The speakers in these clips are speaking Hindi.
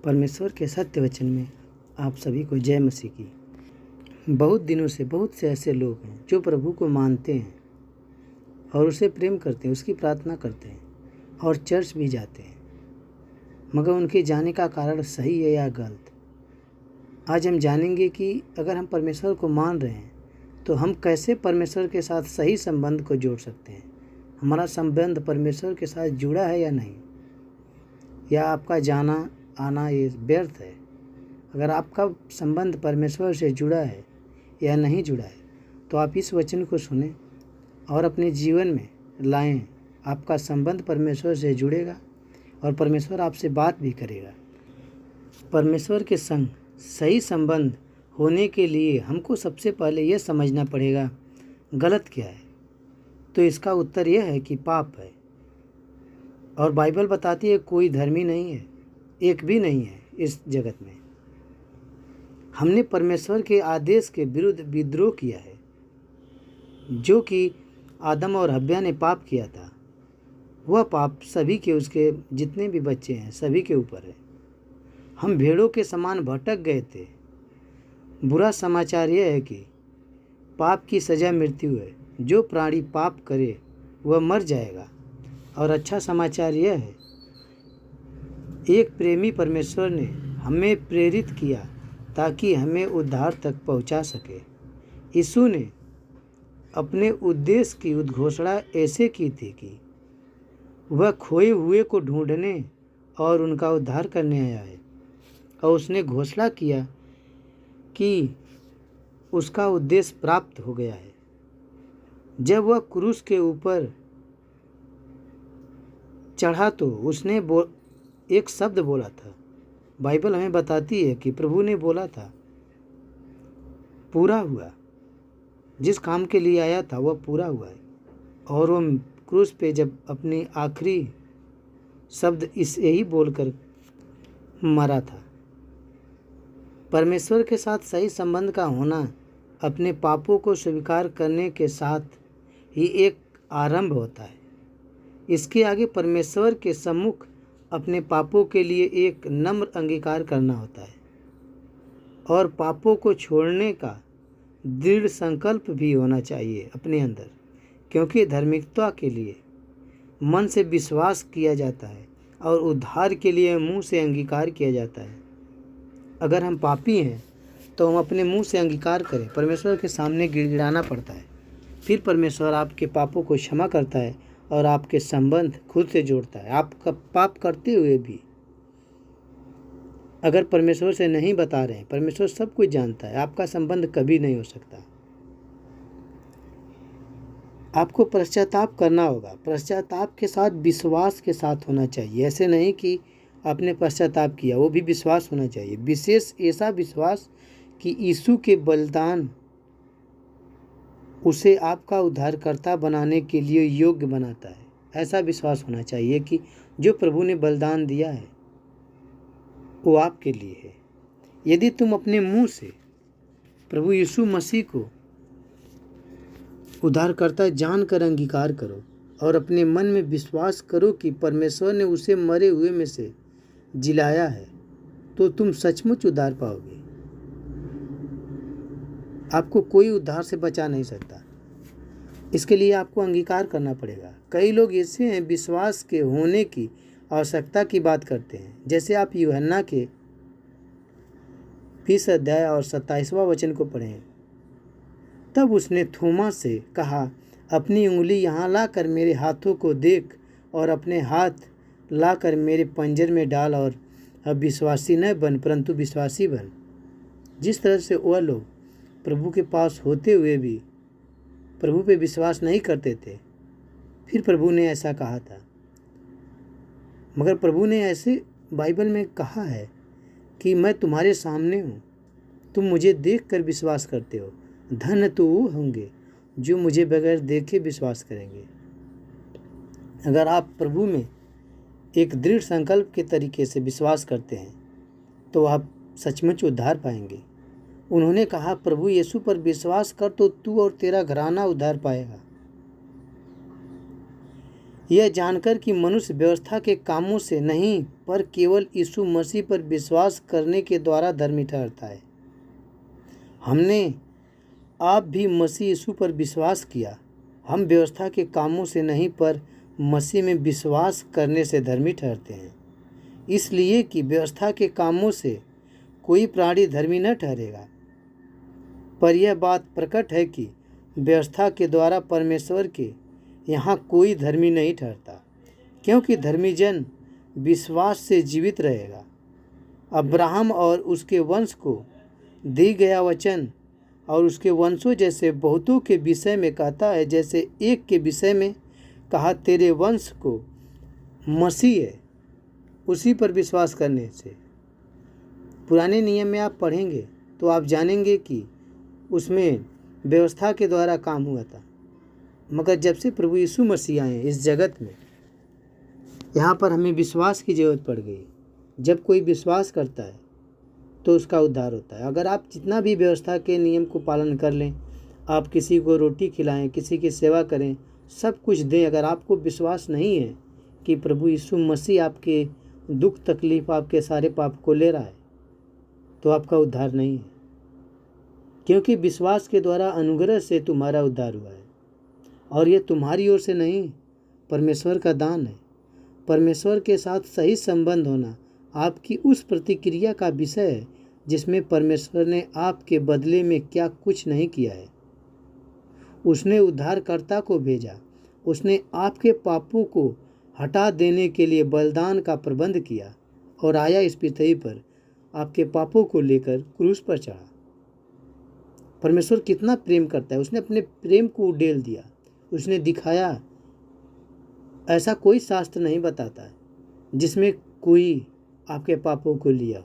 परमेश्वर के सत्य वचन में आप सभी को जय मसीह की। बहुत दिनों से बहुत से ऐसे लोग हैं जो प्रभु को मानते हैं और उसे प्रेम करते हैं, उसकी प्रार्थना करते हैं और चर्च भी जाते हैं, मगर उनके जाने का कारण सही है या गलत। आज हम जानेंगे कि अगर हम परमेश्वर को मान रहे हैं तो हम कैसे परमेश्वर के साथ सही संबंध को जोड़ सकते हैं। हमारा संबंध परमेश्वर के साथ जुड़ा है या नहीं, या आपका जाना आना ये व्यर्थ है। अगर आपका संबंध परमेश्वर से जुड़ा है या नहीं जुड़ा है तो आप इस वचन को सुने और अपने जीवन में लाएं। आपका संबंध परमेश्वर से जुड़ेगा और परमेश्वर आपसे बात भी करेगा। परमेश्वर के संग सही संबंध होने के लिए हमको सबसे पहले यह समझना पड़ेगा गलत क्या है। तो इसका उत्तर यह है कि पाप है। और बाइबल बताती है कोई धर्मी नहीं है, एक भी नहीं है इस जगत में। हमने परमेश्वर के आदेश के विरुद्ध विद्रोह किया है। जो कि आदम और हव्या ने पाप किया था, वह पाप सभी के, उसके जितने भी बच्चे हैं सभी के ऊपर है। हम भेड़ों के समान भटक गए थे। बुरा समाचार यह है कि पाप की सज़ा मृत्यु है। जो प्राणी पाप करे वह मर जाएगा। और अच्छा समाचार यह है, एक प्रेमी परमेश्वर ने हमें प्रेरित किया ताकि हमें उद्धार तक पहुंचा सके। यीशु ने अपने उद्देश्य की उद्घोषणा ऐसे की थी कि वह खोए हुए को ढूंढने और उनका उद्धार करने आया है। और उसने घोषणा किया कि उसका उद्देश्य प्राप्त हो गया है। जब वह क्रूस के ऊपर चढ़ा तो उसने एक शब्द बोला था। बाइबल हमें बताती है कि प्रभु ने बोला था, पूरा हुआ। जिस काम के लिए आया था वह पूरा हुआ है। और वह क्रूस पे जब अपनी आखिरी शब्द इसे ही बोलकर मरा था। परमेश्वर के साथ सही संबंध का होना अपने पापों को स्वीकार करने के साथ ही एक आरंभ होता है। इसके आगे परमेश्वर के सम्मुख अपने पापों के लिए एक नम्र अंगीकार करना होता है और पापों को छोड़ने का दृढ़ संकल्प भी होना चाहिए अपने अंदर, क्योंकि धार्मिकता के लिए मन से विश्वास किया जाता है और उद्धार के लिए मुंह से अंगीकार किया जाता है। अगर हम पापी हैं तो हम अपने मुंह से अंगीकार करें, परमेश्वर के सामने गिड़गिड़ाना पड़ता है। फिर परमेश्वर आपके पापों को क्षमा करता है और आपके संबंध खुद से जोड़ता है। आपका पाप करते हुए भी अगर परमेश्वर से नहीं बता रहे हैं, परमेश्वर सब कुछ जानता है, आपका संबंध कभी नहीं हो सकता। आपको पश्चाताप करना होगा। पश्चाताप के साथ विश्वास के साथ होना चाहिए। ऐसे नहीं कि आपने पश्चाताप किया, वो भी विश्वास होना चाहिए। विशेष ऐसा विश्वास कि यीशु के बलिदान उसे आपका उद्धारकर्ता बनाने के लिए योग्य बनाता है। ऐसा विश्वास होना चाहिए कि जो प्रभु ने बलिदान दिया है वो आपके लिए है। यदि तुम अपने मुंह से प्रभु यीशु मसीह को उद्धारकर्ता जानकर अंगीकार करो और अपने मन में विश्वास करो कि परमेश्वर ने उसे मरे हुए में से जिलाया है, तो तुम सचमुच उद्धार पाओगे। आपको कोई उद्धार से बचा नहीं सकता। इसके लिए आपको अंगीकार करना पड़ेगा। कई लोग ऐसे हैं विश्वास के होने की आवश्यकता की बात करते हैं। जैसे आप यूहन्ना के 20 अध्याय और 27वां वचन को पढ़ें। तब उसने थोमा से कहा, अपनी उंगली यहाँ लाकर मेरे हाथों को देख और अपने हाथ लाकर मेरे पंजर में डाल और अब विश्वासी न बन परंतु विश्वासी बन। जिस तरह से वह लोग प्रभु के पास होते हुए भी प्रभु पे विश्वास नहीं करते थे, फिर प्रभु ने ऐसा कहा था। मगर प्रभु ने ऐसे बाइबल में कहा है कि मैं तुम्हारे सामने हूँ, तुम मुझे देखकर विश्वास करते हो। धन्य तो वो होंगे जो मुझे बगैर देखे विश्वास करेंगे। अगर आप प्रभु में एक दृढ़ संकल्प के तरीके से विश्वास करते हैं तो आप सचमुच उद्धार पाएंगे। उन्होंने कहा, प्रभु यीशु पर विश्वास कर तो तू और तेरा घराना उद्धार पाएगा। यह जानकर कि मनुष्य व्यवस्था के कामों से नहीं पर केवल यीशु मसीह पर विश्वास करने के द्वारा धर्मी ठहरता है। हमने आप भी मसीह यीशु पर विश्वास किया। हम व्यवस्था के कामों से नहीं पर मसीह में विश्वास करने से धर्मी ठहरते हैं, इसलिए कि व्यवस्था के कामों से कोई प्राणी धर्मी न ठहरेगा। पर यह बात प्रकट है कि व्यवस्था के द्वारा परमेश्वर के यहाँ कोई धर्मी नहीं ठहरता, क्योंकि धर्मी जन विश्वास से जीवित रहेगा। अब्राहम और उसके वंश को दी गया वचन और उसके वंशों जैसे बहुतों के विषय में कहता है, जैसे एक के विषय में कहा, तेरे वंश को मसीह है। उसी पर विश्वास करने से पुराने नियम में आप पढ़ेंगे तो आप जानेंगे कि उसमें व्यवस्था के द्वारा काम हुआ था, मगर जब से प्रभु यीशु मसीह आए इस जगत में, यहाँ पर हमें विश्वास की ज़रूरत पड़ गई। जब कोई विश्वास करता है तो उसका उद्धार होता है। अगर आप जितना भी व्यवस्था के नियम को पालन कर लें, आप किसी को रोटी खिलाएं, किसी की सेवा करें, सब कुछ दें, अगर आपको विश्वास नहीं है कि प्रभु यीशु मसीह आपके दुख तकलीफ़, आपके सारे पाप को ले रहा है, तो आपका उद्धार नहीं है। क्योंकि विश्वास के द्वारा अनुग्रह से तुम्हारा उद्धार हुआ है, और यह तुम्हारी ओर से नहीं, परमेश्वर का दान है। परमेश्वर के साथ सही संबंध होना आपकी उस प्रतिक्रिया का विषय है जिसमें परमेश्वर ने आपके बदले में क्या कुछ नहीं किया है। उसने उद्धारकर्ता को भेजा, उसने आपके पापों को हटा देने के लिए बलिदान का प्रबंध किया और आया इस पृथ्वी पर, आपके पापों को लेकर क्रूस पर चढ़ा। परमेश्वर कितना प्रेम करता है, उसने अपने प्रेम को उड़ेल दिया, उसने दिखाया। ऐसा कोई शास्त्र नहीं बताता है जिसमें कोई आपके पापों को लिया हो।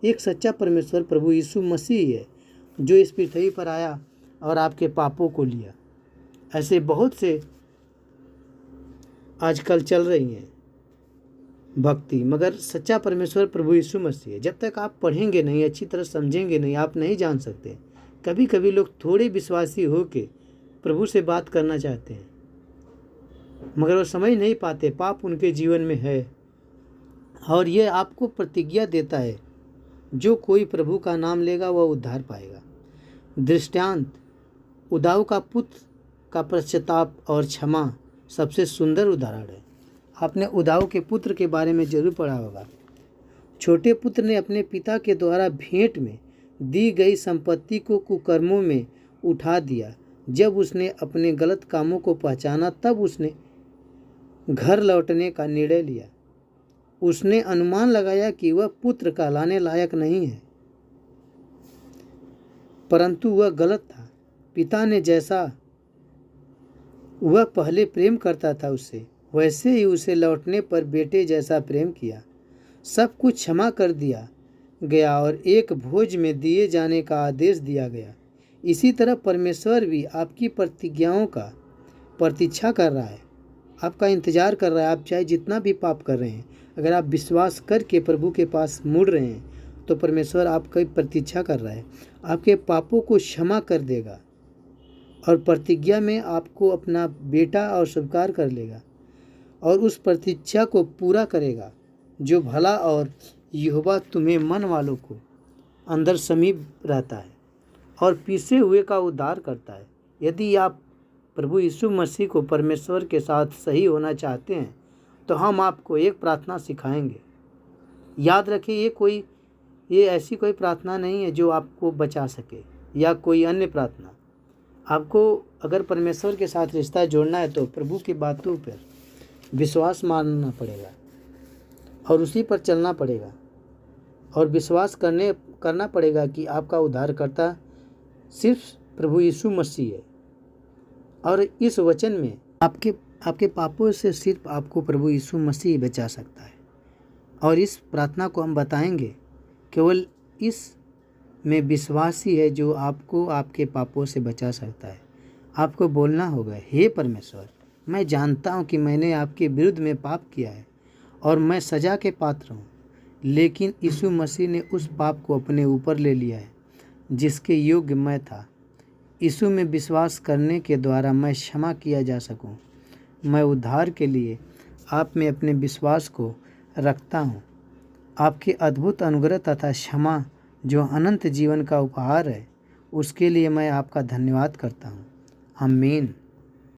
एक सच्चा परमेश्वर प्रभु यीशु मसीह है जो इस पृथ्वी पर आया और आपके पापों को लिया। ऐसे बहुत से आजकल चल रही हैं भक्ति, मगर सच्चा परमेश्वर प्रभु यीशु मसीह है। जब तक आप पढ़ेंगे नहीं, अच्छी तरह समझेंगे नहीं, आप नहीं जान सकते। कभी कभी लोग थोड़े विश्वासी हो के प्रभु से बात करना चाहते हैं, मगर वो समझ नहीं पाते पाप उनके जीवन में है। और ये आपको प्रतिज्ञा देता है, जो कोई प्रभु का नाम लेगा वह उद्धार पाएगा। दृष्टांत, उदाऊ का पुत्र का पश्चाताप और क्षमा सबसे सुंदर उदाहरण है। आपने उदाऊ के पुत्र के बारे में जरूर पढ़ा होगा। छोटे पुत्र ने अपने पिता के द्वारा भेंट में दी गई संपत्ति को कुकर्मों में उठा दिया। जब उसने अपने गलत कामों को पहचाना, तब उसने घर लौटने का निर्णय लिया। उसने अनुमान लगाया कि वह पुत्र कहलाने लायक नहीं है, परंतु वह गलत था। पिता ने जैसा वह पहले प्रेम करता था उससे, वैसे ही उसे लौटने पर बेटे जैसा प्रेम किया। सब कुछ क्षमा कर दिया गया और एक भोज में दिए जाने का आदेश दिया गया। इसी तरह परमेश्वर भी आपकी प्रतिज्ञाओं का प्रतीक्षा कर रहा है, आपका इंतज़ार कर रहा है। आप चाहे जितना भी पाप कर रहे हैं, अगर आप विश्वास करके प्रभु के पास मुड़ रहे हैं तो परमेश्वर आपकी प्रतीक्षा कर रहा है, आपके पापों को क्षमा कर देगा और प्रतिज्ञा में आपको अपना बेटा और स्वीकार कर लेगा और उस प्रतीक्षा को पूरा करेगा जो भला और यहोवा तुम्हें मन वालों को अंदर समीप रहता है और पीसे हुए का उद्धार करता है। यदि आप प्रभु यीशु मसीह को परमेश्वर के साथ सही होना चाहते हैं तो हम आपको एक प्रार्थना सिखाएंगे। याद रखिए, ये ऐसी कोई प्रार्थना नहीं है जो आपको बचा सके या कोई अन्य प्रार्थना। आपको अगर परमेश्वर के साथ रिश्ता जोड़ना है तो प्रभु की बातों पर विश्वास मानना पड़ेगा और उसी पर चलना पड़ेगा और विश्वास करना पड़ेगा कि आपका उद्धारकर्ता सिर्फ प्रभु यीशु मसीह है। और इस वचन में आपके पापों से सिर्फ आपको प्रभु यीशु मसीह बचा सकता है। और इस प्रार्थना को हम बताएंगे, केवल इस में विश्वास ही है जो आपको आपके पापों से बचा सकता है। आपको बोलना होगा, हे परमेश्वर, मैं जानता हूँ कि मैंने आपके विरुद्ध में पाप किया है और मैं सज़ा के पात्र हूँ, लेकिन यीशु मसीह ने उस पाप को अपने ऊपर ले लिया है जिसके योग्य मैं था। यीशु में विश्वास करने के द्वारा मैं क्षमा किया जा सकूँ। मैं उद्धार के लिए आप में अपने विश्वास को रखता हूँ आपके अद्भुत अनुग्रह तथा क्षमा जो अनंत जीवन का उपहार है, उसके लिए मैं आपका धन्यवाद करता हूँ। आमीन।